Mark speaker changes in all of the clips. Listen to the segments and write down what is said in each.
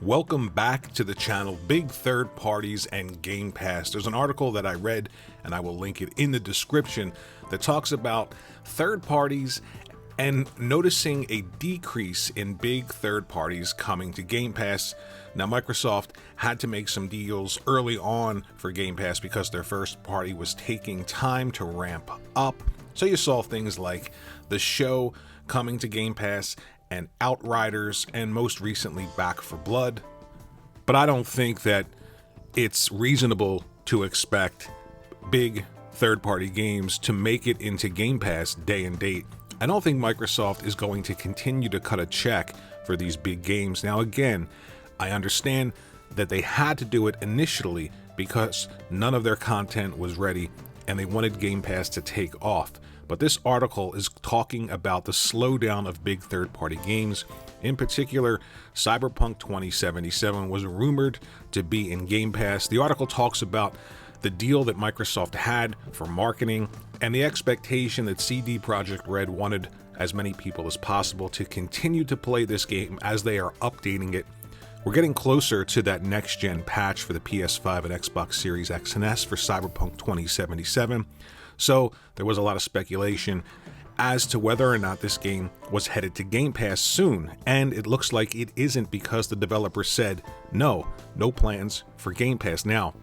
Speaker 1: Welcome back to the channel, Big Third Parties and Game Pass. There's an article that I read, and I will link it in the description, that talks about third parties and noticing a decrease in big third parties coming to Game Pass. Now, Microsoft had to make some deals early on for Game Pass because their first party was taking time to ramp up. So you saw things like The Show coming to Game Pass, and Outriders, and most recently Back 4 Blood. But I don't think that it's reasonable to expect big third-party games to make it into Game Pass day and date. I don't think Microsoft is going to continue to cut a check for these big games. Now again, I understand that they had to do it initially because none of their content was ready and they wanted Game Pass to take off. But this article is talking about the slowdown of big third-party games. In particular, Cyberpunk 2077 was rumored to be in Game Pass. The article talks about the deal that Microsoft had for marketing and the expectation that CD Projekt Red wanted as many people as possible to continue to play this game as they are updating it. We're getting closer to that next-gen patch for the PS5 and Xbox Series X and S for Cyberpunk 2077. So there was a lot of speculation as to whether or not this game was headed to Game Pass soon, and it looks like it isn't because the developer said no plans for Game Pass. Now,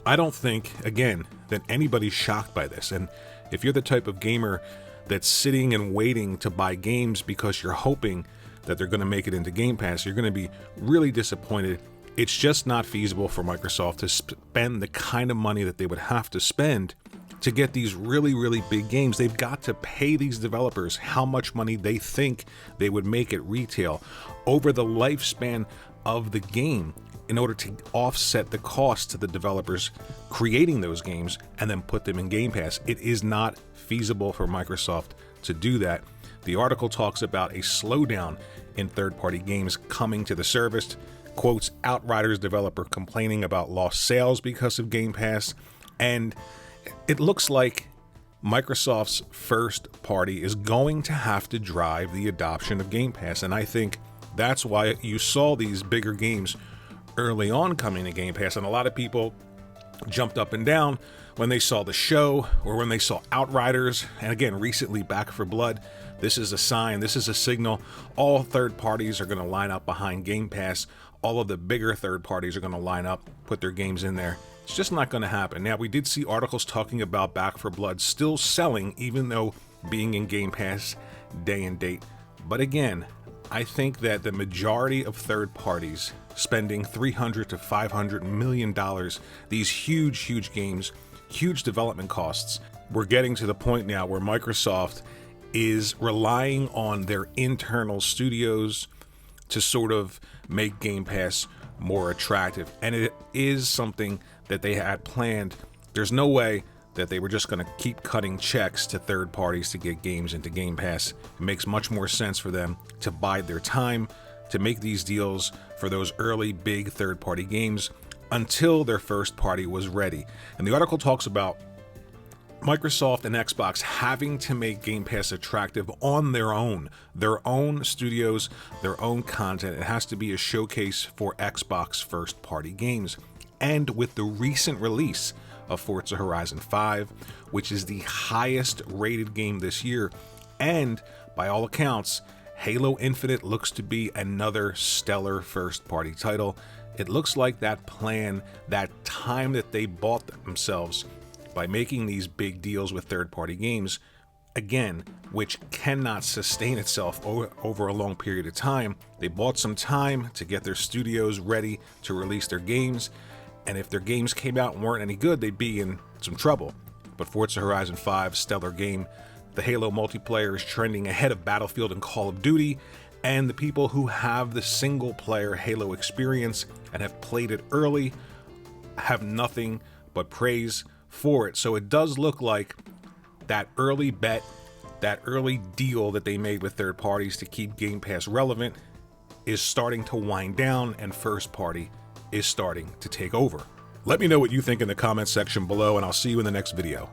Speaker 1: I don't think, again, that anybody's shocked by this, and if you're the type of gamer that's sitting and waiting to buy games because you're hoping that they're going to make it into Game Pass, you're going to be really disappointed. It's just not feasible for Microsoft to spend the kind of money that they would have to spend to get these really big games. They've got to pay these developers how much money they think they would make at retail over the lifespan of the game in order to offset the cost to the developers creating those games and then put them in Game Pass. It is not feasible for Microsoft to do that. The article talks about a slowdown in third-party games coming to the service. Quotes Outriders developer complaining about lost sales because of Game Pass, and it looks like Microsoft's first party is going to have to drive the adoption of Game Pass, and I think that's why you saw these bigger games early on coming to Game Pass, and a lot of people jumped up and down when they saw The Show or when they saw Outriders, and again recently Back 4 Blood. This is a sign, this is a signal. All third parties are going to line up behind Game Pass. All of the bigger third parties are going to line up, put their games in there. It's just not going to happen. Now, we did see articles talking about Back 4 Blood still selling, even though being in Game Pass day and date. But again, I think that the majority of third parties spending $300 to $500 million, these huge games, huge development costs, we're getting to the point now where Microsoft is relying on their internal studios to sort of make Game Pass more attractive. And it is something that they had planned. There's no way that they were just going to keep cutting checks to third parties to get games into Game Pass. It makes much more sense for them to bide their time, to make these deals for those early big third-party games until their first party was ready. And the article talks about Microsoft and Xbox having to make Game Pass attractive on their own studios, their own content. It has to be a showcase for Xbox first-party games. And with the recent release of Forza Horizon 5, which is the highest rated game this year, and by all accounts, Halo Infinite looks to be another stellar first-party title. It looks like that plan, that time that they bought themselves by making these big deals with third-party games, again, which cannot sustain itself over a long period of time. They bought some time to get their studios ready to release their games, and if their games came out and weren't any good, they'd be in some trouble. But Forza Horizon 5, stellar game. The Halo multiplayer is trending ahead of Battlefield and Call of Duty, and the people who have the single-player Halo experience and have played it early have nothing but praise for it. So it does look like that early bet, that early deal that they made with third parties to keep Game Pass relevant is starting to wind down, and first party is starting to take over. Let me know what you think in the comments section below, and I'll see you in the next video.